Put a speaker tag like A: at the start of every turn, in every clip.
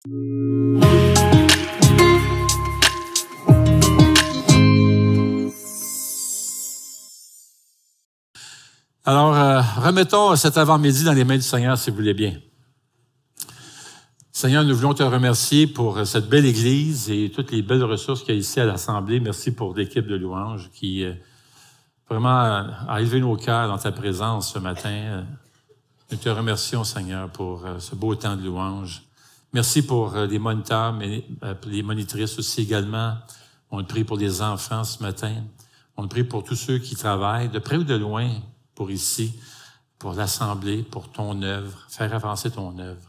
A: Alors, remettons cet avant-midi dans les mains du Seigneur, si vous voulez bien. Seigneur, nous voulons te remercier pour cette belle Église et toutes les belles ressources qu'il y a ici à l'Assemblée. Merci pour l'équipe de louanges qui vraiment a élevé nos cœurs dans ta présence ce matin. Nous te remercions, Seigneur, pour ce beau temps de louanges. Merci pour les moniteurs, mais les monitrices aussi également. On te prie pour les enfants ce matin. On te prie pour tous ceux qui travaillent, de près ou de loin, pour ici, pour l'Assemblée, pour ton œuvre, faire avancer ton œuvre.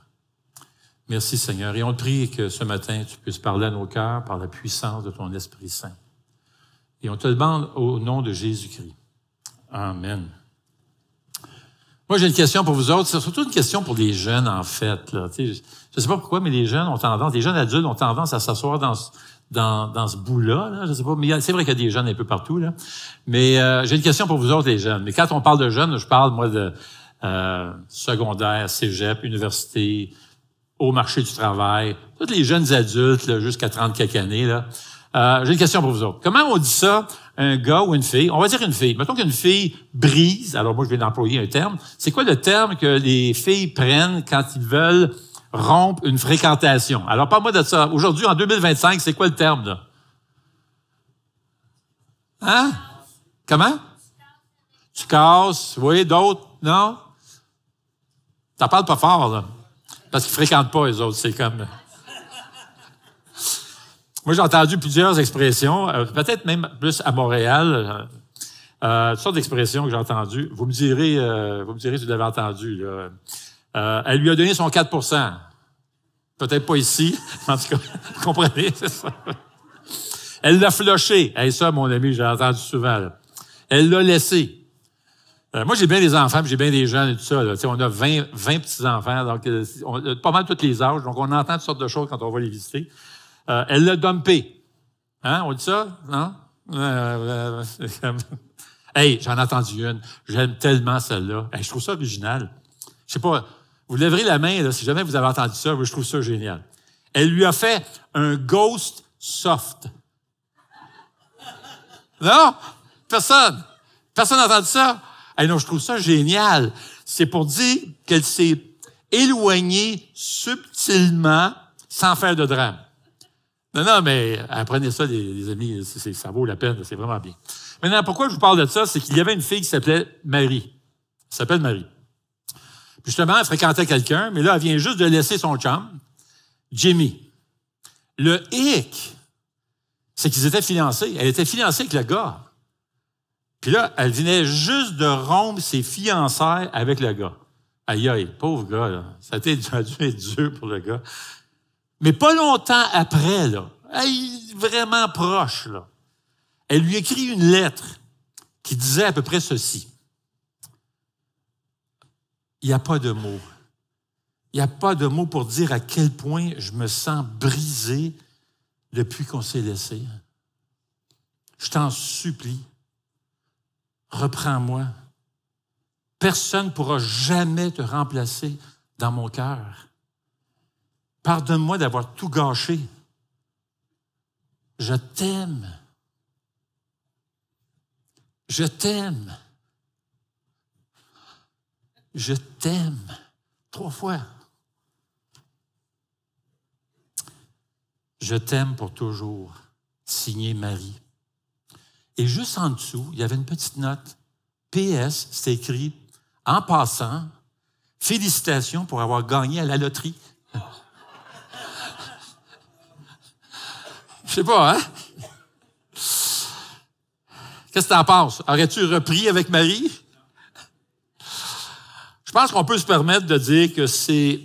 A: Merci, Seigneur. Et on te prie que ce matin, tu puisses parler à nos cœurs par la puissance de ton Esprit Saint. Et on te demande au nom de Jésus-Christ. Amen. Moi, j'ai une question pour vous autres. C'est surtout une question pour les jeunes, en fait. Là. Je ne sais pas pourquoi, mais les jeunes adultes ont tendance à s'asseoir dans ce bout-là. Là. Je sais pas, mais c'est vrai qu'il y a des jeunes un peu partout. Là. Mais j'ai une question pour vous autres, les jeunes. Mais quand on parle de jeunes, je parle, moi, de secondaire, cégep, université, au marché du travail, tous les jeunes adultes, là, jusqu'à 30 quelques années, là. J'ai une question pour vous autres. Comment on dit ça, un gars ou une fille? On va dire une fille. Mettons qu'une fille brise, alors moi je vais employer un terme. C'est quoi le terme que les filles prennent quand ils veulent rompre une fréquentation? Alors parle-moi de ça. Aujourd'hui, en 2025, c'est quoi le terme, là? Hein? Comment? Tu casses, oui, d'autres, non? T'en parles pas fort, là. Parce qu'ils fréquentent pas, les autres. C'est comme... Moi, j'ai entendu plusieurs expressions, peut-être même plus à Montréal, toutes sortes d'expressions que j'ai entendues. Vous me direz si vous l'avez entendu. Là. Elle lui a donné son 4 %. Peut-être pas ici, en tout cas, vous comprenez, c'est ça. Elle l'a flushé. Hey, ça, mon ami, j'ai entendu souvent. Là. Elle l'a laissé. Moi, j'ai bien des enfants, puis j'ai bien des jeunes et tout ça. Là. On a 20 petits-enfants, donc on a pas mal tous les âges, donc on entend toutes sortes de choses quand on va les visiter. Elle l'a dumpé. Hein, on dit ça? Non? Hey, j'en ai entendu une. J'aime tellement celle-là. Hey, je trouve ça original. Je sais pas, vous lèverez la main là, si jamais vous avez entendu ça, je trouve ça génial. Elle lui a fait un ghost soft. Non? Personne. Personne n'a entendu ça? Hey, non, je trouve ça génial. C'est pour dire qu'elle s'est éloignée subtilement sans faire de drame. Non, mais apprenez ça, les amis, ça vaut la peine, c'est vraiment bien. Maintenant, pourquoi je vous parle de ça, c'est qu'il y avait une fille qui s'appelait Marie. Elle s'appelle Marie. Puis justement, elle fréquentait quelqu'un, mais là, elle vient juste de laisser son chum, Jimmy. Le hic, c'est qu'ils étaient fiancés. Elle était fiancée avec le gars. Puis là, elle venait juste de rompre ses fiançailles avec le gars. Aïe, aïe, pauvre gars, là. Ça a dû être dur pour le gars. Mais pas longtemps après, là, vraiment proche, là, elle lui écrit une lettre qui disait à peu près ceci. Il n'y a pas de mots. Il n'y a pas de mots pour dire à quel point je me sens brisé depuis qu'on s'est laissé. Je t'en supplie. Reprends-moi. Personne ne pourra jamais te remplacer dans mon cœur. Pardonne-moi d'avoir tout gâché. Je t'aime. Je t'aime. Je t'aime. 3 fois. Je t'aime pour toujours. Signé Marie. Et juste en dessous, il y avait une petite note. PS, c'est écrit, en passant, félicitations pour avoir gagné à la loterie. Je sais pas, hein? Qu'est-ce que t'en penses? Aurais-tu repris avec Marie? Je pense qu'on peut se permettre de dire que c'est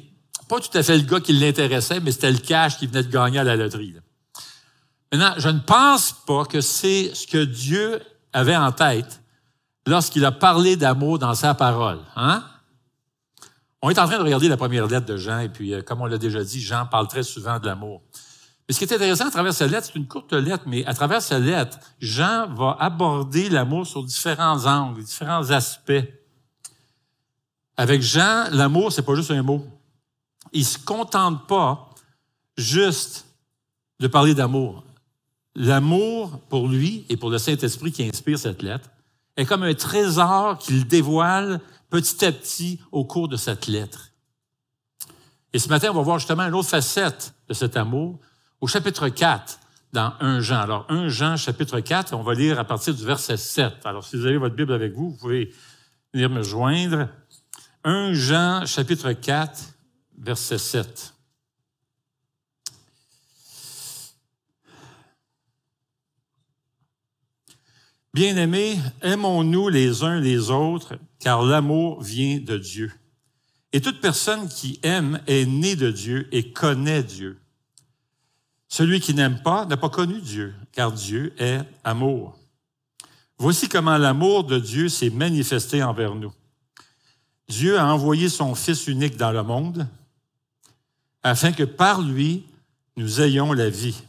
A: pas tout à fait le gars qui l'intéressait, mais c'était le cash qui venait de gagner à la loterie. Là. Maintenant, je ne pense pas que c'est ce que Dieu avait en tête lorsqu'il a parlé d'amour dans sa parole. Hein? On est en train de regarder la première lettre de Jean, et puis, comme on l'a déjà dit, Jean parle très souvent de l'amour. Mais ce qui est intéressant à travers cette lettre, c'est une courte lettre, mais à travers cette lettre, Jean va aborder l'amour sur différents angles, différents aspects. Avec Jean, l'amour, c'est pas juste un mot. Il se contente pas juste de parler d'amour. L'amour, pour lui et pour le Saint-Esprit qui inspire cette lettre, est comme un trésor qu'il dévoile petit à petit au cours de cette lettre. Et ce matin, on va voir justement une autre facette de cet amour au chapitre 4, dans 1 Jean. Alors, 1 Jean, chapitre 4, on va lire à partir du verset 7. Alors, si vous avez votre Bible avec vous, vous pouvez venir me joindre. 1 Jean, chapitre 4, verset 7. Bien-aimés, aimons-nous les uns les autres, car l'amour vient de Dieu. Et toute personne qui aime est née de Dieu et connaît Dieu. Celui qui n'aime pas n'a pas connu Dieu, car Dieu est amour. Voici comment l'amour de Dieu s'est manifesté envers nous. Dieu a envoyé son Fils unique dans le monde, afin que par lui, nous ayons la vie.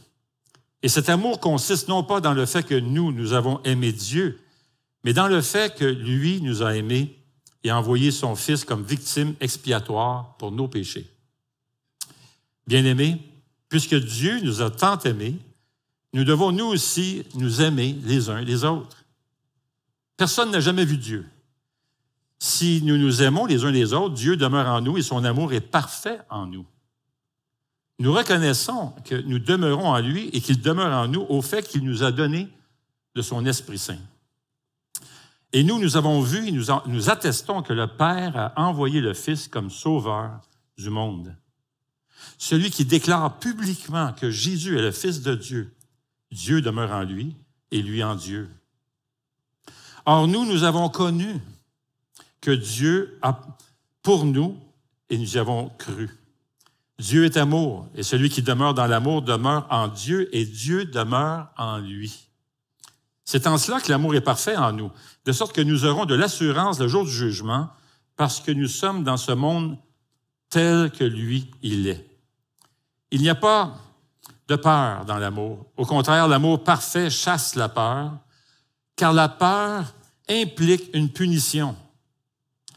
A: Et cet amour consiste non pas dans le fait que nous avons aimé Dieu, mais dans le fait que lui nous a aimés et a envoyé son Fils comme victime expiatoire pour nos péchés. Bien-aimés, puisque Dieu nous a tant aimés, nous devons nous aussi nous aimer les uns les autres. Personne n'a jamais vu Dieu. Si nous nous aimons les uns les autres, Dieu demeure en nous et son amour est parfait en nous. Nous reconnaissons que nous demeurons en lui et qu'il demeure en nous au fait qu'il nous a donné de son Esprit Saint. Et nous avons vu et nous attestons que le Père a envoyé le Fils comme sauveur du monde. Celui qui déclare publiquement que Jésus est le Fils de Dieu, Dieu demeure en lui et lui en Dieu. Or, nous avons connu que Dieu a pour nous et nous y avons cru. Dieu est amour, et celui qui demeure dans l'amour demeure en Dieu, et Dieu demeure en lui. C'est en cela que l'amour est parfait en nous, de sorte que nous aurons de l'assurance le jour du jugement, parce que nous sommes dans ce monde tel que lui, il est. Il n'y a pas de peur dans l'amour. Au contraire, l'amour parfait chasse la peur, car la peur implique une punition.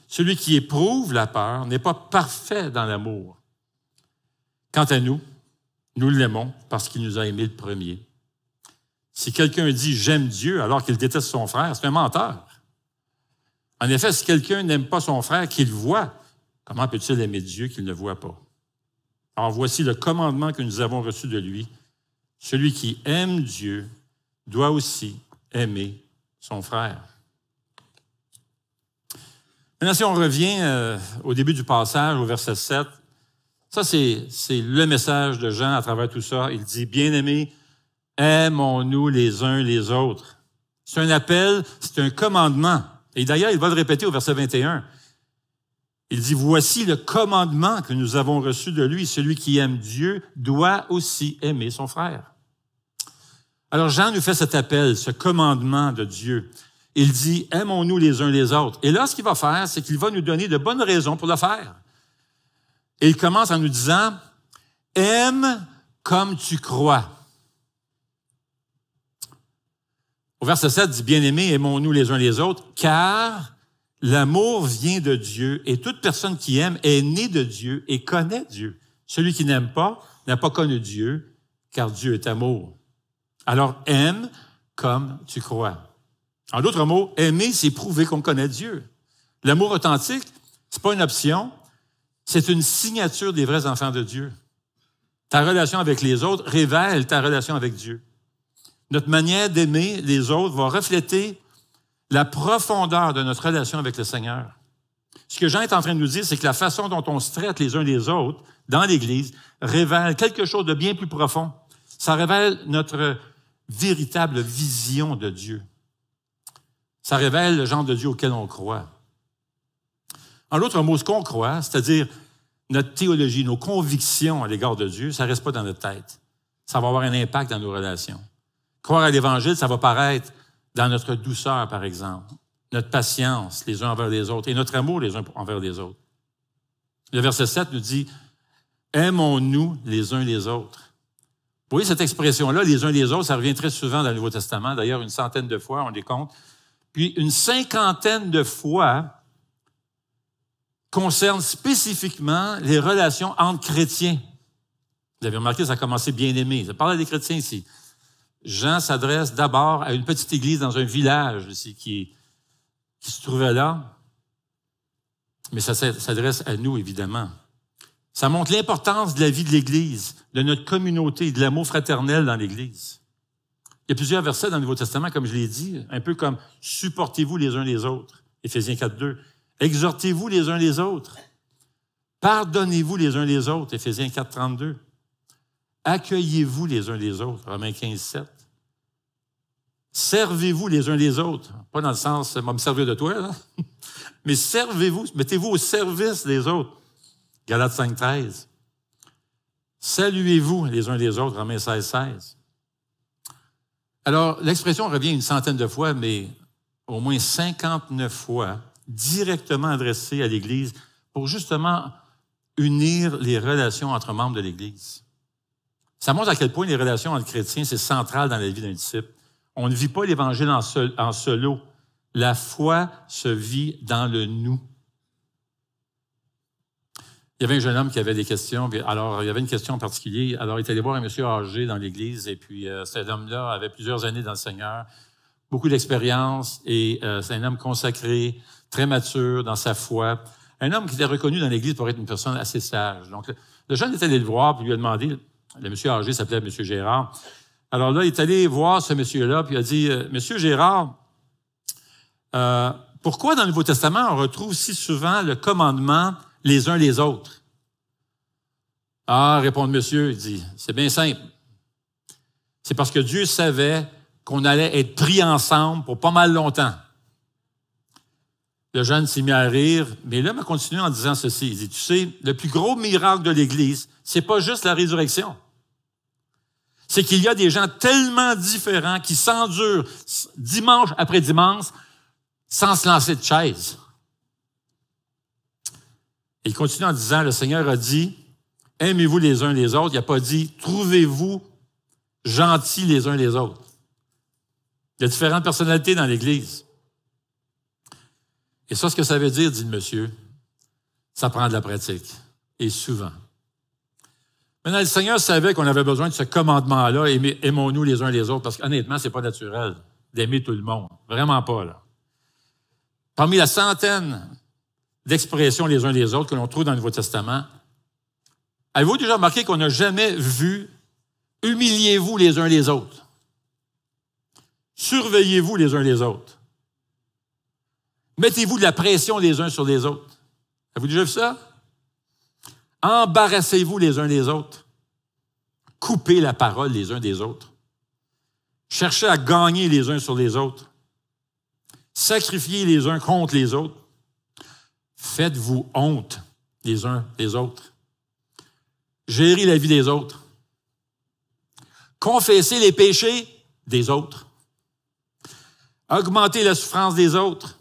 A: Celui qui éprouve la peur n'est pas parfait dans l'amour. Quant à nous, nous l'aimons parce qu'il nous a aimés le premier. Si quelqu'un dit « j'aime Dieu » alors qu'il déteste son frère, c'est un menteur. En effet, si quelqu'un n'aime pas son frère qu'il voit, comment peut-il aimer Dieu qu'il ne voit pas? Alors voici le commandement que nous avons reçu de lui. Celui qui aime Dieu doit aussi aimer son frère. Maintenant, si on revient au début du passage, au verset 7, ça, c'est le message de Jean à travers tout ça. Il dit, « Bien-aimés, aimons-nous les uns les autres. » C'est un appel, c'est un commandement. Et d'ailleurs, il va le répéter au verset 21. Il dit, « Voici le commandement que nous avons reçu de lui. Celui qui aime Dieu doit aussi aimer son frère. » Alors, Jean nous fait cet appel, ce commandement de Dieu. Il dit, « Aimons-nous les uns les autres. » Et là, ce qu'il va faire, c'est qu'il va nous donner de bonnes raisons pour le faire. Et il commence en nous disant, « Aime comme tu crois. » Au verset 7, il dit, « Bien-aimés, aimons-nous les uns les autres, car l'amour vient de Dieu, et toute personne qui aime est née de Dieu et connaît Dieu. Celui qui n'aime pas n'a pas connu Dieu, car Dieu est amour. Alors, aime comme tu crois. » En d'autres mots, aimer, c'est prouver qu'on connaît Dieu. L'amour authentique, c'est pas une option, c'est une signature des vrais enfants de Dieu. Ta relation avec les autres révèle ta relation avec Dieu. Notre manière d'aimer les autres va refléter la profondeur de notre relation avec le Seigneur. Ce que Jean est en train de nous dire, c'est que la façon dont on se traite les uns les autres dans l'Église révèle quelque chose de bien plus profond. Ça révèle notre véritable vision de Dieu. Ça révèle le genre de Dieu auquel on croit. En d'autres mots, ce qu'on croit, c'est-à-dire notre théologie, nos convictions à l'égard de Dieu, ça ne reste pas dans notre tête. Ça va avoir un impact dans nos relations. Croire à l'Évangile, ça va paraître dans notre douceur, par exemple, notre patience les uns envers les autres et notre amour les uns envers les autres. Le verset 7 nous dit « Aimons-nous les uns les autres. » Vous voyez cette expression-là, les uns les autres, ça revient très souvent dans le Nouveau Testament, d'ailleurs une centaine de fois, on les compte. Puis une cinquantaine de fois concerne spécifiquement les relations entre chrétiens. Vous avez remarqué, ça a commencé bien-aimé. Ça parle à des chrétiens ici. Jean s'adresse d'abord à une petite église dans un village ici qui se trouvait là. Mais ça s'adresse à nous, évidemment. Ça montre l'importance de la vie de l'Église, de notre communauté, de l'amour fraternel dans l'Église. Il y a plusieurs versets dans le Nouveau Testament, comme je l'ai dit, un peu comme « supportez-vous les uns les autres », Éphésiens 4.2. « Exhortez-vous les uns les autres ». « Pardonnez-vous les uns les autres », Éphésiens 4.32. « Accueillez-vous les uns les autres », Romains 15.7. « Servez-vous les uns les autres », pas dans le sens « moi me servir de toi », là. Mais servez-vous, mettez-vous au service des autres, Galates 5.13. « Saluez-vous les uns les autres », Romains 16.16. Alors, l'expression revient une centaine de fois, mais au moins 59 fois, directement adressée à l'Église pour justement unir les relations entre membres de l'Église. Ça montre à quel point les relations entre chrétiens, c'est central dans la vie d'un disciple. On ne vit pas l'Évangile en solo. La foi se vit dans le nous. Il y avait un jeune homme qui avait des questions. Alors, il y avait une question en particulier. Alors, il est allé voir un monsieur âgé dans l'Église. Et puis, cet homme-là avait plusieurs années dans le Seigneur, beaucoup d'expérience. Et c'est un homme consacré, très mature dans sa foi. Un homme qui était reconnu dans l'Église pour être une personne assez sage. Donc, le jeune est allé le voir, puis lui a demandé, le monsieur âgé s'appelait monsieur Gérard. Alors là, il est allé voir ce monsieur-là, puis il a dit, « Monsieur Gérard, pourquoi dans le Nouveau Testament on retrouve si souvent le commandement les uns les autres? » Ah, répond le monsieur, il dit, « C'est bien simple. C'est parce que Dieu savait qu'on allait être pris ensemble pour pas mal longtemps. » Le jeune s'est mis à rire, mais l'homme a continué en disant ceci. Il dit, tu sais, le plus gros miracle de l'Église, c'est pas juste la résurrection. C'est qu'il y a des gens tellement différents qui s'endurent dimanche après dimanche sans se lancer de chaise. Et il continue en disant, le Seigneur a dit, aimez-vous les uns les autres. Il n'a pas dit, trouvez-vous gentils les uns les autres. Il y a différentes personnalités dans l'Église. Et ça, ce que ça veut dire, dit le monsieur, ça prend de la pratique. Et souvent. Maintenant, le Seigneur savait qu'on avait besoin de ce commandement-là, aimons-nous les uns les autres, parce qu'honnêtement, c'est pas naturel d'aimer tout le monde. Vraiment pas, là. Parmi la centaine d'expressions les uns les autres que l'on trouve dans le Nouveau Testament, avez-vous déjà remarqué qu'on n'a jamais vu « humiliez-vous les uns les autres » ? « Surveillez-vous les uns les autres » ? Mettez-vous de la pression les uns sur les autres. Avez-vous déjà vu ça? Embarrassez-vous les uns les autres. Coupez la parole les uns des autres. Cherchez à gagner les uns sur les autres. Sacrifiez les uns contre les autres. Faites-vous honte les uns des autres. Gérez la vie des autres. Confessez les péchés des autres. Augmentez la souffrance des autres.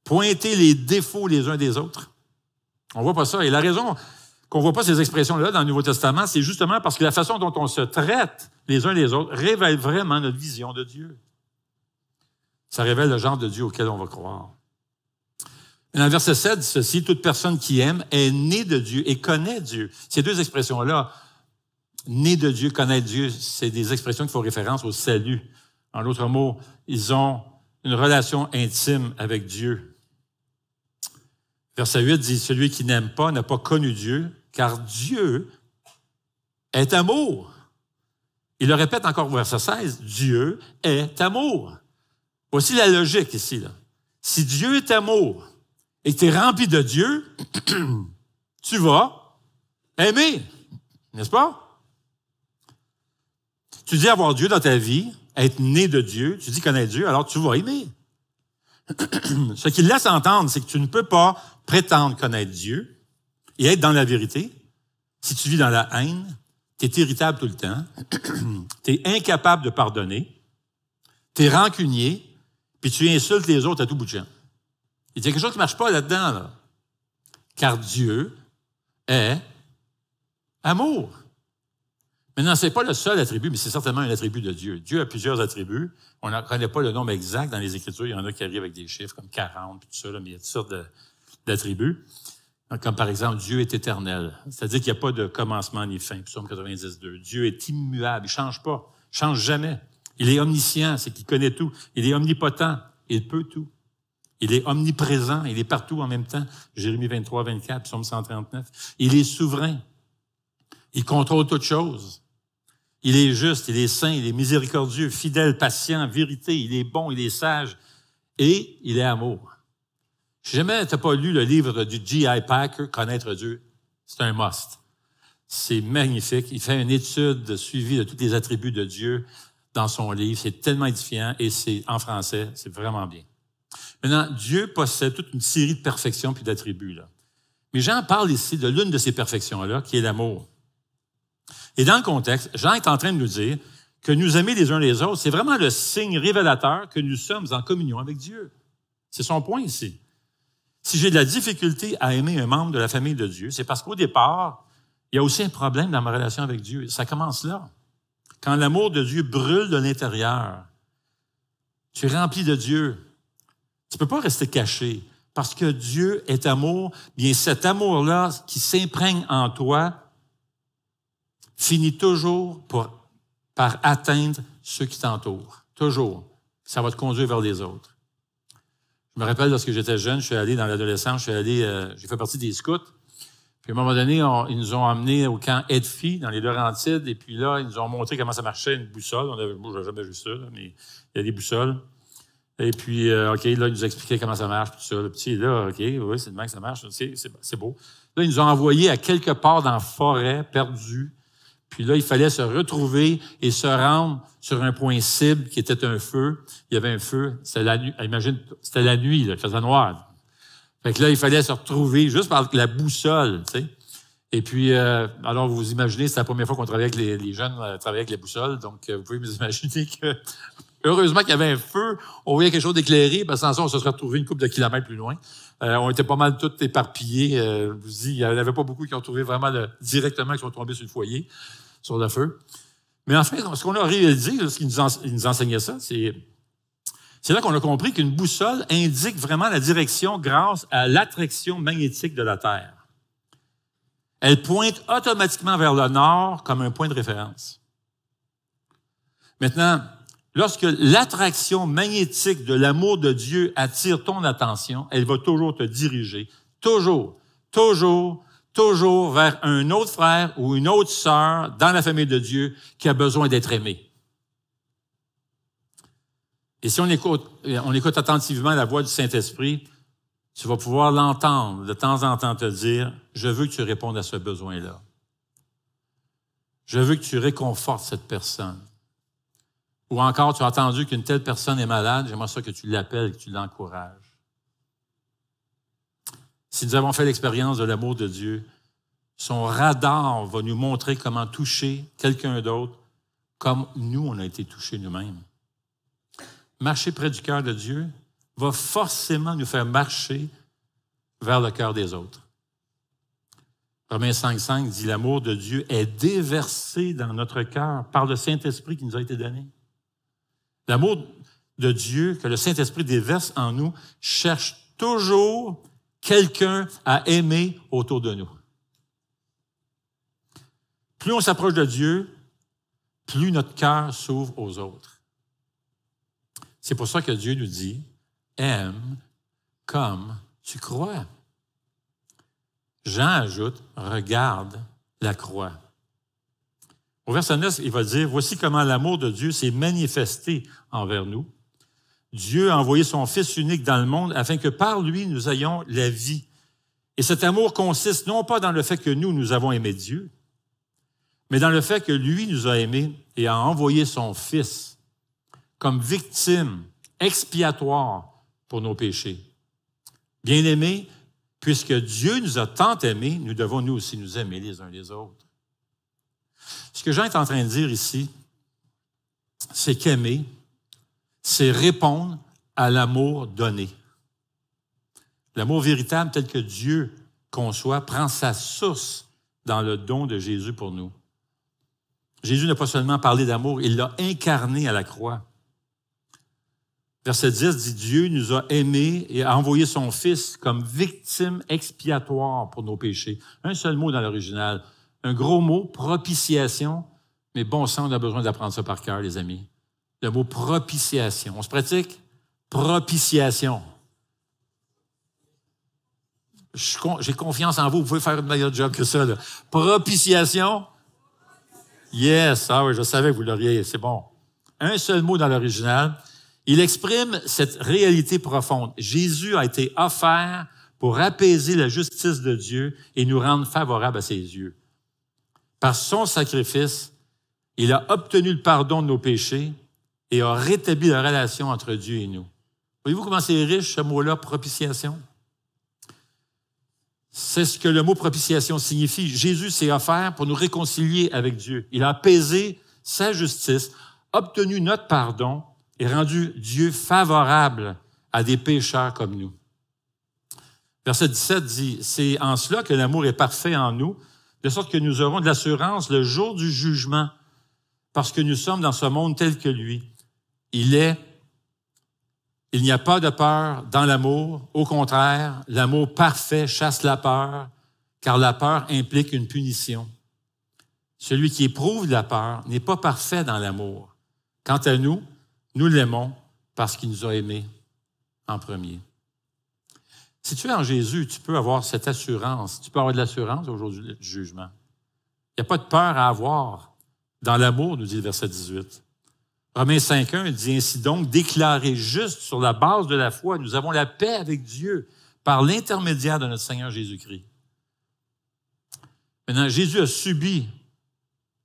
A: Pointer les défauts les uns des autres. On voit pas ça. Et la raison qu'on voit pas ces expressions-là dans le Nouveau Testament, c'est justement parce que la façon dont on se traite les uns les autres révèle vraiment notre vision de Dieu. Ça révèle le genre de Dieu auquel on va croire. Et dans le verset 7, dit ceci, « Toute personne qui aime est née de Dieu et connaît Dieu. » Ces deux expressions-là, « née de Dieu »,« connaître Dieu », c'est des expressions qui font référence au salut. En d'autres mots, ils ont une relation intime avec Dieu. Verset 8 dit, « Celui qui n'aime pas n'a pas connu Dieu, car Dieu est amour. » Il le répète encore au verset 16, « Dieu est amour. » Voici la logique ici, là. Si Dieu est amour et que tu es rempli de Dieu, tu vas aimer, n'est-ce pas? Tu dis avoir Dieu dans ta vie, être né de Dieu, tu dis connaître Dieu, alors tu vas aimer. Ce qu'il laisse entendre, c'est que tu ne peux pas prétendre connaître Dieu et être dans la vérité si tu vis dans la haine, tu es irritable tout le temps, tu es incapable de pardonner, tu es rancunier, puis tu insultes les autres à tout bout de champ. Il y a quelque chose qui ne marche pas là-dedans, là. Car Dieu est amour. Maintenant, ce n'est pas le seul attribut, mais c'est certainement un attribut de Dieu. Dieu a plusieurs attributs. On ne connaît pas le nombre exact dans les Écritures. Il y en a qui arrivent avec des chiffres comme 40, puis tout ça, là, mais il y a toutes sortes d'attributs. Comme par exemple, Dieu est éternel. C'est-à-dire qu'il n'y a pas de commencement ni fin. Psaume 92. Dieu est immuable, il ne change pas, il ne change jamais. Il est omniscient, c'est qu'il connaît tout. Il est omnipotent, il peut tout. Il est omniprésent, il est partout en même temps. Jérémie 23, 24, Psaume 139. Il est souverain. Il contrôle toutes choses. Il est juste, il est saint, il est miséricordieux, fidèle, patient, vérité. Il est bon, il est sage et il est amour. Si jamais tu n'as pas lu le livre du J.I. Packer, Connaître Dieu, c'est un must. C'est magnifique. Il fait une étude suivie de tous les attributs de Dieu dans son livre. C'est tellement édifiant et c'est en français, c'est vraiment bien. Maintenant, Dieu possède toute une série de perfections puis d'attributs, là. Mais Jean parle ici de l'une de ces perfections-là, qui est l'amour. Et dans le contexte, Jean est en train de nous dire que nous aimer les uns les autres, c'est vraiment le signe révélateur que nous sommes en communion avec Dieu. C'est son point ici. Si j'ai de la difficulté à aimer un membre de la famille de Dieu, c'est parce qu'au départ, il y a aussi un problème dans ma relation avec Dieu. Ça commence là. Quand l'amour de Dieu brûle de l'intérieur, tu es rempli de Dieu. Tu ne peux pas rester caché. Parce que Dieu est amour, bien cet amour-là qui s'imprègne en toi finit toujours par atteindre ceux qui t'entourent. Toujours. Ça va te conduire vers les autres. Je me rappelle, lorsque j'étais jeune, je suis allé dans l'adolescence, j'ai fait partie des scouts. Puis à un moment donné, ils nous ont emmenés au camp Edfi, dans les Laurentides, et puis là, ils nous ont montré comment ça marchait, une boussole. Moi, je n'avais jamais vu ça, là, mais il y a des boussoles. Et puis, OK, là, ils nous expliquaient comment ça marche, tout ça. Le petit, là, OK, oui, c'est de même que ça marche, c'est beau. Là, ils nous ont envoyés à quelque part dans la forêt, perdus. Puis là, il fallait se retrouver et se rendre sur un point cible qui était un feu. Il y avait un feu, c'était la nuit, imagine, c'était la nuit, là, il faisait noir. Fait que là, il fallait se retrouver juste par la boussole, tu sais. Et puis, alors, vous imaginez, c'est la première fois qu'on travaillait avec les jeunes, travaillaient avec les boussoles. Donc, vous pouvez vous imaginer que, heureusement qu'il y avait un feu, on voyait quelque chose d'éclairé, parce que sans ça, on se serait retrouvé une couple de kilomètres plus loin. On était pas mal tous éparpillés. Je vous dis, il n'y en avait pas beaucoup qui ont trouvé vraiment directement, qui sont tombés sur le foyer, sur le feu. Mais en fait, ce qu'on a réalisé, lorsqu'il nous enseignait ça, c'est là qu'on a compris qu'une boussole indique vraiment la direction grâce à l'attraction magnétique de la Terre. Elle pointe automatiquement vers le nord comme un point de référence. Maintenant, lorsque l'attraction magnétique de l'amour de Dieu attire ton attention, elle va toujours te diriger, toujours vers un autre frère ou une autre sœur dans la famille de Dieu qui a besoin d'être aimé. Et si on écoute attentivement la voix du Saint-Esprit, tu vas pouvoir l'entendre de temps en temps te dire, je veux que tu répondes à ce besoin-là. Je veux que tu réconfortes cette personne. Ou encore, tu as entendu qu'une telle personne est malade, j'aimerais ça que tu l'appelles, que tu l'encourages. Si nous avons fait l'expérience de l'amour de Dieu, son radar va nous montrer comment toucher quelqu'un d'autre comme nous, on a été touchés nous-mêmes. Marcher près du cœur de Dieu va forcément nous faire marcher vers le cœur des autres. Romains 5,5 dit « L'amour de Dieu est déversé dans notre cœur par le Saint-Esprit qui nous a été donné. » L'amour de Dieu que le Saint-Esprit déverse en nous cherche toujours quelqu'un à aimer autour de nous. Plus on s'approche de Dieu, plus notre cœur s'ouvre aux autres. C'est pour ça que Dieu nous dit « Aime comme tu crois ». Jean ajoute « Regarde la croix ». Au verset 9, il va dire « Voici comment l'amour de Dieu s'est manifesté envers nous. Dieu a envoyé son Fils unique dans le monde afin que par lui nous ayons la vie. Et cet amour consiste non pas dans le fait que nous avons aimé Dieu, mais dans le fait que lui nous a aimés et a envoyé son Fils comme victime expiatoire pour nos péchés. Bien-aimés, puisque Dieu nous a tant aimés, nous devons nous aussi nous aimer les uns les autres. » Ce que Jean est en train de dire ici, c'est qu'aimer, c'est répondre à l'amour donné. L'amour véritable tel que Dieu conçoit prend sa source dans le don de Jésus pour nous. Jésus n'a pas seulement parlé d'amour, il l'a incarné à la croix. Verset 10 dit, Dieu nous a aimés et a envoyé son Fils comme victime expiatoire pour nos péchés. Un seul mot dans l'original. Un gros mot, propitiation. Mais bon sang, on a besoin d'apprendre ça par cœur, les amis. Le mot propitiation. On se pratique? Propitiation. J'ai confiance en vous. Vous pouvez faire un meilleur job que ça, là. Propitiation. Yes. Ah oui, je savais que vous l'auriez. C'est bon. Un seul mot dans l'original. Il exprime cette réalité profonde. Jésus a été offert pour apaiser la justice de Dieu et nous rendre favorables à ses yeux. Par son sacrifice, il a obtenu le pardon de nos péchés et a rétabli la relation entre Dieu et nous. Voyez-vous comment c'est riche, ce mot-là, propitiation? C'est ce que le mot propitiation signifie. Jésus s'est offert pour nous réconcilier avec Dieu. Il a apaisé sa justice, obtenu notre pardon et rendu Dieu favorable à des pécheurs comme nous. Verset 17 dit, « C'est en cela que l'amour est parfait en nous, de sorte que nous aurons de l'assurance le jour du jugement, parce que nous sommes dans ce monde tel que lui. Il n'y a pas de peur dans l'amour. Au contraire, l'amour parfait chasse la peur, car la peur implique une punition. Celui qui éprouve la peur n'est pas parfait dans l'amour. Quant à nous, nous l'aimons parce qu'il nous a aimés en premier. » Si tu es en Jésus, tu peux avoir cette assurance. Tu peux avoir de l'assurance au jour du jugement. Il n'y a pas de peur à avoir dans l'amour, nous dit le verset 18. Romains 5.1 dit ainsi donc, déclarés justes sur la base de la foi, nous avons la paix avec Dieu par l'intermédiaire de notre Seigneur Jésus-Christ. Maintenant, Jésus a subi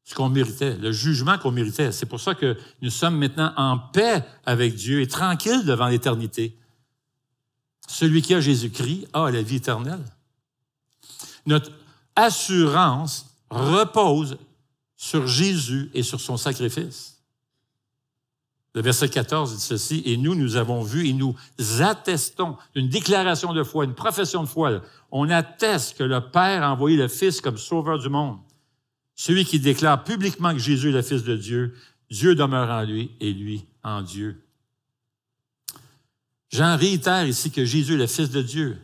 A: ce qu'on méritait, le jugement qu'on méritait. C'est pour ça que nous sommes maintenant en paix avec Dieu et tranquilles devant l'éternité. Celui qui a Jésus-Christ a la vie éternelle. Notre assurance repose sur Jésus et sur son sacrifice. Le verset 14 dit ceci, « Et nous avons vu et nous attestons une déclaration de foi, une profession de foi. On atteste que le Père a envoyé le Fils comme sauveur du monde. Celui qui déclare publiquement que Jésus est le Fils de Dieu, Dieu demeure en lui et lui en Dieu. » Jean réitère ici que Jésus est le Fils de Dieu.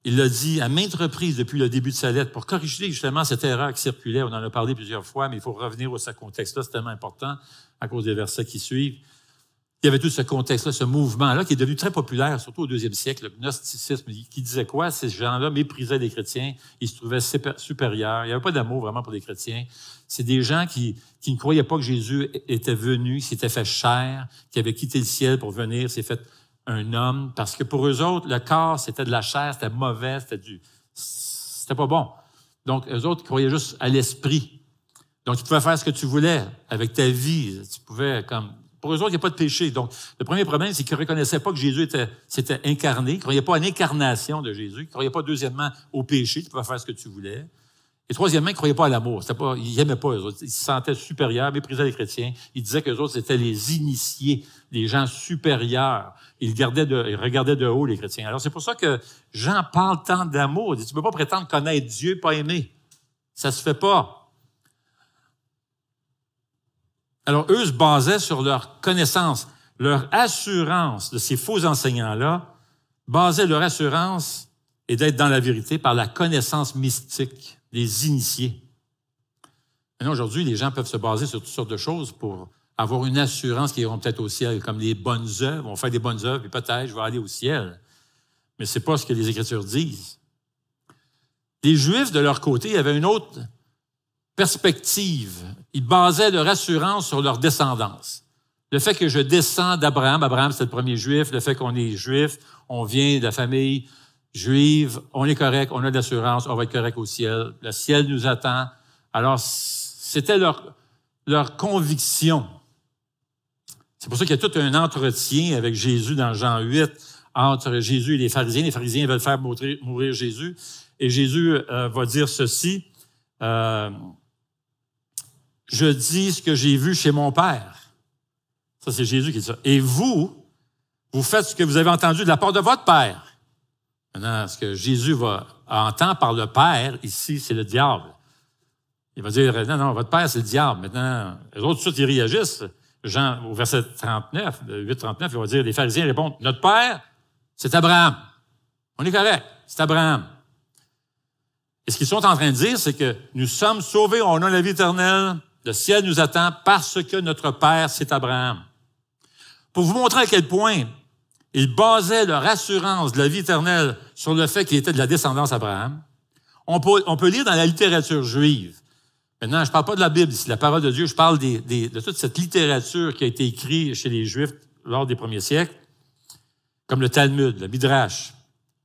A: Il l'a dit à maintes reprises depuis le début de sa lettre pour corriger justement cette erreur qui circulait. On en a parlé plusieurs fois, mais il faut revenir à ce contexte-là. C'est tellement important à cause des versets qui suivent. Il y avait tout ce contexte-là, ce mouvement-là qui est devenu très populaire, surtout au 2e siècle, le gnosticisme, qui disait quoi? Ces gens-là méprisaient les chrétiens, ils se trouvaient supérieurs. Il n'y avait pas d'amour vraiment pour les chrétiens. C'est des gens qui ne croyaient pas que Jésus était venu, s'était fait chair, qui avait quitté le ciel pour venir, s'est fait un homme, parce que pour eux autres, le corps, c'était de la chair, c'était mauvais, c'était pas bon. Donc, eux autres, ils croyaient juste à l'esprit. Donc, tu pouvais faire ce que tu voulais avec ta vie. Tu pouvais, pour eux autres, il n'y a pas de péché. Donc, le premier problème, c'est qu'ils ne reconnaissaient pas que Jésus s'était incarné. Ils ne croyaient pas à l'incarnation de Jésus. Ils ne croyaient pas, deuxièmement, au péché. Tu pouvais faire ce que tu voulais. Et troisièmement, ils ne croyaient pas à l'amour. Ils n'aimaient pas eux autres. Ils se sentaient supérieurs, méprisaient les chrétiens. Ils disaient qu'eux autres, c'était les initiés, les gens supérieurs. Ils regardaient de haut les chrétiens. Alors, c'est pour ça que Jean parle tant d'amour. Il dit, tu ne peux pas prétendre connaître Dieu, pas aimer. Ça ne se fait pas. Alors, eux se basaient sur leur connaissance, leur assurance de ces faux enseignants-là, basaient leur assurance et d'être dans la vérité par la connaissance mystique, les initiés. Maintenant, aujourd'hui, les gens peuvent se baser sur toutes sortes de choses pour avoir une assurance qu'ils iront peut-être au ciel, comme les bonnes œuvres. On va faire des bonnes œuvres, et peut-être je vais aller au ciel. Mais ce n'est pas ce que les Écritures disent. Les Juifs, de leur côté, avaient une autre perspective. Ils basaient leur assurance sur leur descendance. Le fait que je descends d'Abraham, Abraham c'est le premier Juif, le fait qu'on est Juif, on vient de la famille juive, on est correct, on a de l'assurance, on va être correct au ciel. Le ciel nous attend. Alors, c'était leur conviction. C'est pour ça qu'il y a tout un entretien avec Jésus dans Jean 8, entre Jésus et les pharisiens. Les pharisiens veulent faire mourir Jésus. Et Jésus va dire ceci, je dis ce que j'ai vu chez mon Père. Ça, c'est Jésus qui dit ça. Et vous faites ce que vous avez entendu de la part de votre Père. Maintenant, ce que Jésus entend par le Père, ici, c'est le diable. Il va dire, non, votre Père, c'est le diable. Maintenant, les autres, tout de suite, ils réagissent. Jean, au verset 39, 8-39, il va dire, les pharisiens répondent, « Notre Père, c'est Abraham. » On est correct, c'est Abraham. Et ce qu'ils sont en train de dire, c'est que nous sommes sauvés, on a la vie éternelle, le ciel nous attend parce que notre Père, c'est Abraham. Pour vous montrer à quel point ils basaient leur assurance de la vie éternelle sur le fait qu'il était de la descendance d'Abraham, on peut lire dans la littérature juive. Maintenant, je ne parle pas de la Bible, c'est la parole de Dieu, je parle de toute cette littérature qui a été écrite chez les Juifs lors des premiers siècles, comme le Talmud, le Midrash.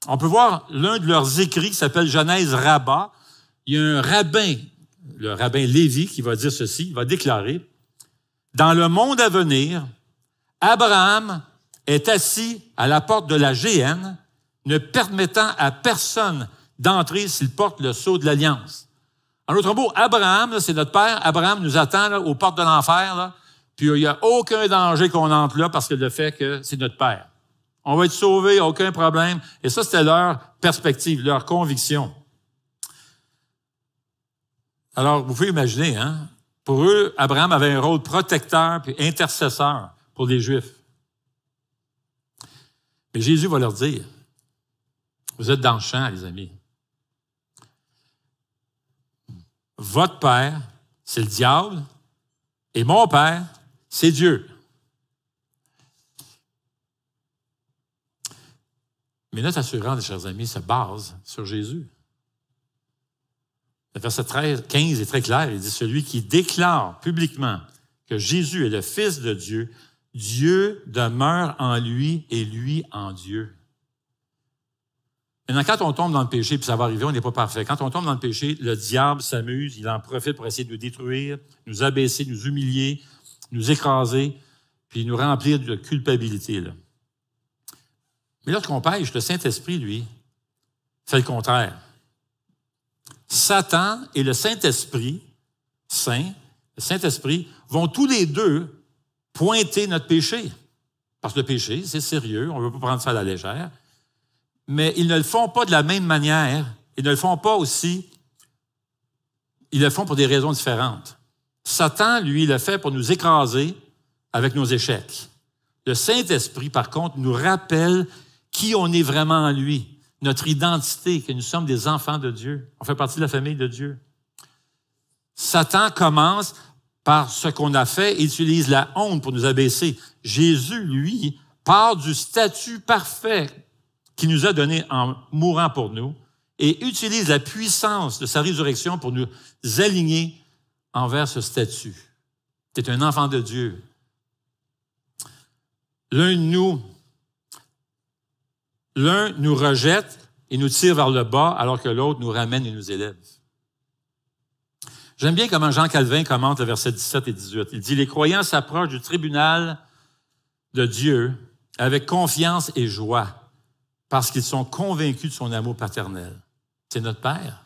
A: On peut voir l'un de leurs écrits qui s'appelle Genèse Rabbah. Il y a un rabbin, le rabbin Lévi, qui va dire ceci, il va déclarer, « Dans le monde à venir, Abraham est assis à la porte de la géhenne, ne permettant à personne d'entrer s'il porte le sceau de l'alliance. » En d'autres mots, Abraham, là, c'est notre père. Abraham nous attend là, aux portes de l'enfer, là, puis il n'y a aucun danger qu'on entre là parce que le fait que c'est notre père. On va être sauvés, aucun problème. Et ça, c'était leur perspective, leur conviction. Alors, vous pouvez imaginer, hein, pour eux, Abraham avait un rôle protecteur puis intercesseur pour les Juifs. Mais Jésus va leur dire, vous êtes dans le champ, les amis. Votre père, c'est le diable, et mon père, c'est Dieu. Mais notre assurance, chers amis, se base sur Jésus. Le verset 15 est très clair. Il dit, celui qui déclare publiquement que Jésus est le Fils de Dieu, Dieu demeure en lui et lui en Dieu. Maintenant, quand on tombe dans le péché, puis ça va arriver, on n'est pas parfait. Quand on tombe dans le péché, le diable s'amuse, il en profite pour essayer de nous détruire, nous abaisser, nous humilier, nous écraser, puis nous remplir de culpabilité, là. Mais lorsqu'on pêche, le Saint-Esprit, lui, fait le contraire. Satan et le Saint-Esprit, le Saint-Esprit, vont tous les deux pointer notre péché. Parce que le péché, c'est sérieux, on ne veut pas prendre ça à la légère. Mais ils ne le font pas de la même manière, ils ne le font pas aussi, ils le font pour des raisons différentes. Satan, lui, le fait pour nous écraser avec nos échecs. Le Saint-Esprit, par contre, nous rappelle qui on est vraiment en lui, notre identité, que nous sommes des enfants de Dieu. On fait partie de la famille de Dieu. Satan commence par ce qu'on a fait et utilise la honte pour nous abaisser. Jésus, lui, part du statut parfait qu'il nous a donné en mourant pour nous et utilise la puissance de sa résurrection pour nous aligner envers ce statut. Tu es un enfant de Dieu. L'un nous rejette et nous tire vers le bas, alors que l'autre nous ramène et nous élève. J'aime bien comment Jean Calvin commente le verset 17 et 18. Il dit, « Les croyants s'approchent du tribunal de Dieu avec confiance et joie, parce qu'ils sont convaincus de son amour paternel. » C'est notre Père.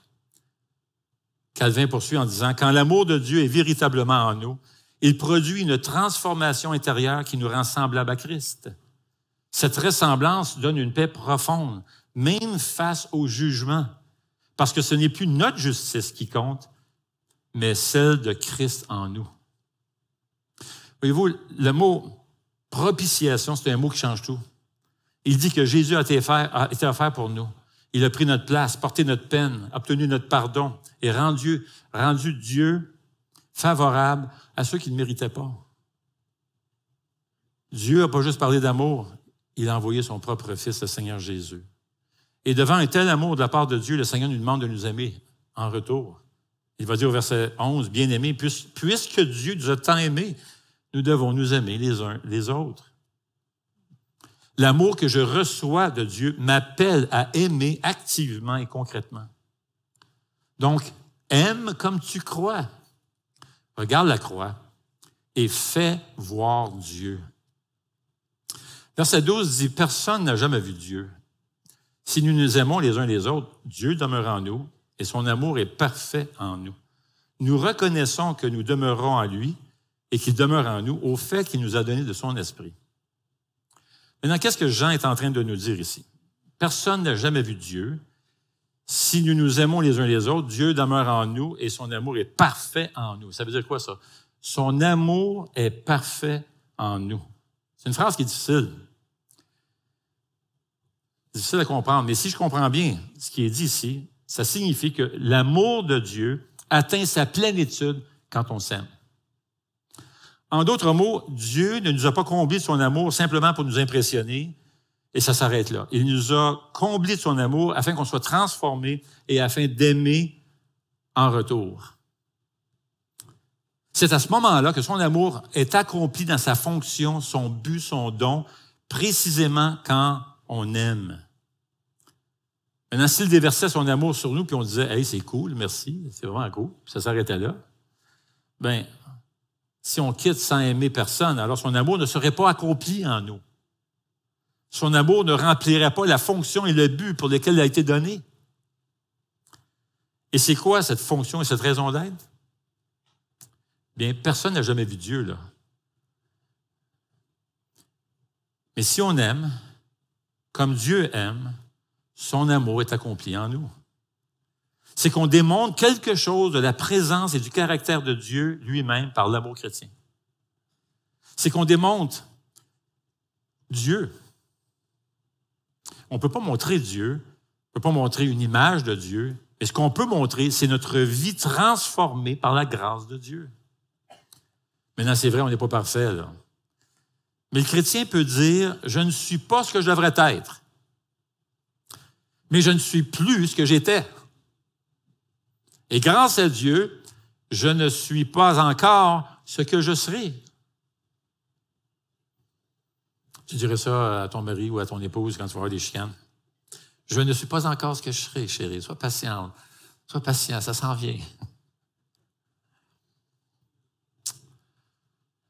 A: Calvin poursuit en disant, « Quand l'amour de Dieu est véritablement en nous, il produit une transformation intérieure qui nous rend semblables à Christ. Cette ressemblance donne une paix profonde, même face au jugement, parce que ce n'est plus notre justice qui compte, mais celle de Christ en nous. » Voyez-vous, le mot propitiation, c'est un mot qui change tout. Il dit que Jésus a été offert pour nous. Il a pris notre place, porté notre peine, obtenu notre pardon et rendu Dieu favorable à ceux qui ne méritaient pas. Dieu n'a pas juste parlé d'amour, il a envoyé son propre Fils, le Seigneur Jésus. Et devant un tel amour de la part de Dieu, le Seigneur nous demande de nous aimer en retour. Il va dire au verset 11, « Bien-aimés, puisque Dieu nous a tant aimés, nous devons nous aimer les uns les autres. » L'amour que je reçois de Dieu m'appelle à aimer activement et concrètement. Donc, aime comme tu crois. Regarde la croix et fais voir Dieu. Verset 12 dit, « Personne n'a jamais vu Dieu. Si nous nous aimons les uns les autres, Dieu demeure en nous et son amour est parfait en nous. Nous reconnaissons que nous demeurons en lui et qu'il demeure en nous au fait qu'il nous a donné de son esprit. » Maintenant, qu'est-ce que Jean est en train de nous dire ici? Personne n'a jamais vu Dieu. Si nous nous aimons les uns les autres, Dieu demeure en nous et son amour est parfait en nous. Ça veut dire quoi, ça? Son amour est parfait en nous. C'est une phrase qui est difficile. C'est difficile à comprendre, mais si je comprends bien ce qui est dit ici, ça signifie que l'amour de Dieu atteint sa plénitude quand on s'aime. En d'autres mots, Dieu ne nous a pas comblé de son amour simplement pour nous impressionner, et ça s'arrête là. Il nous a comblé de son amour afin qu'on soit transformés et afin d'aimer en retour. C'est à ce moment-là que son amour est accompli dans sa fonction, son but, son don, précisément quand on aime. Maintenant, s'il déversait son amour sur nous, puis on disait « Hey, c'est cool, merci, c'est vraiment cool », puis ça s'arrêtait là, bien, si on quitte sans aimer personne, alors son amour ne serait pas accompli en nous. Son amour ne remplirait pas la fonction et le but pour lesquels il a été donné. Et c'est quoi cette fonction et cette raison d'être? Bien, personne n'a jamais vu Dieu, là. Mais si on aime, comme Dieu aime, son amour est accompli en nous. C'est qu'on démontre quelque chose de la présence et du caractère de Dieu lui-même par l'amour chrétien. C'est qu'on démontre Dieu. On ne peut pas montrer Dieu, on ne peut pas montrer une image de Dieu, mais ce qu'on peut montrer, c'est notre vie transformée par la grâce de Dieu. Maintenant, c'est vrai, on n'est pas parfait, là. Mais le chrétien peut dire, je ne suis pas ce que je devrais être, mais je ne suis plus ce que j'étais. Et grâce à Dieu, je ne suis pas encore ce que je serai. Tu dirais ça à ton mari ou à ton épouse quand tu vas avoir des chicanes. Je ne suis pas encore ce que je serai, chérie. Sois patiente. Sois patient, ça s'en vient.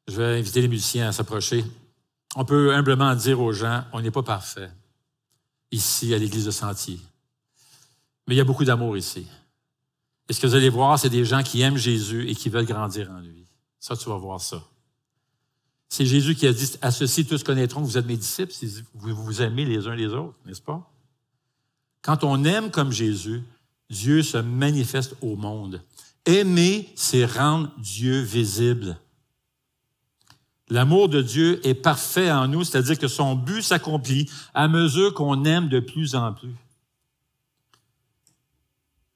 A: Je vais inviter les musiciens à s'approcher. On peut humblement dire aux gens, on n'est pas parfait ici à l'Église de Sentier. Mais il y a beaucoup d'amour ici. Et ce que vous allez voir, c'est des gens qui aiment Jésus et qui veulent grandir en lui. Ça, tu vas voir ça. C'est Jésus qui a dit, à ceci tous connaîtront que vous êtes mes disciples si vous vous aimez les uns les autres, n'est-ce pas? Quand on aime comme Jésus, Dieu se manifeste au monde. Aimer, c'est rendre Dieu visible. L'amour de Dieu est parfait en nous, c'est-à-dire que son but s'accomplit à mesure qu'on aime de plus en plus.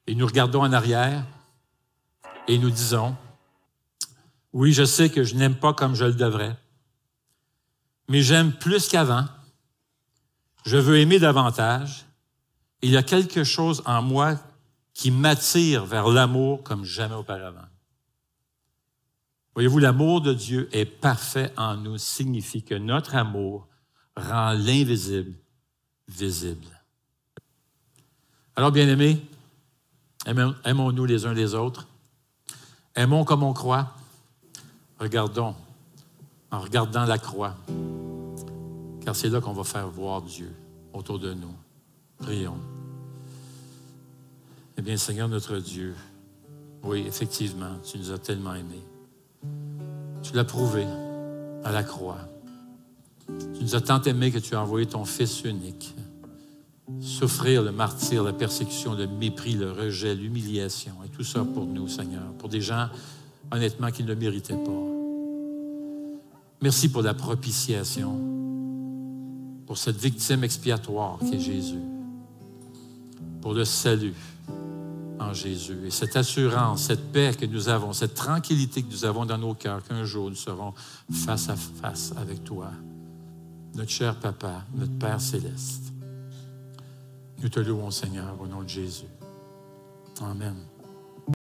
A: Et nous regardons en arrière et nous disons, oui, je sais que je n'aime pas comme je le devrais, mais j'aime plus qu'avant. Je veux aimer davantage. Il y a quelque chose en moi qui m'attire vers l'amour comme jamais auparavant. Voyez-vous, l'amour de Dieu est parfait en nous, signifie que notre amour rend l'invisible visible. Alors, bien-aimés, aimons-nous les uns les autres. Aimons comme on croit. Regardons, en regardant la croix, car c'est là qu'on va faire voir Dieu autour de nous. Prions. Eh bien, Seigneur notre Dieu, oui, effectivement, tu nous as tellement aimés. Tu l'as prouvé à la croix. Tu nous as tant aimés que tu as envoyé ton Fils unique souffrir le martyre, la persécution, le mépris, le rejet, l'humiliation, et tout ça pour nous, Seigneur, pour des gens, honnêtement, qui ne le méritaient pas. Merci pour la propitiation, pour cette victime expiatoire qui est Jésus, pour le salut en Jésus. Et cette assurance, cette paix que nous avons, cette tranquillité que nous avons dans nos cœurs, qu'un jour nous serons face à face avec toi, notre cher Papa, notre Père céleste. Nous te louons, Seigneur, au nom de Jésus. Amen.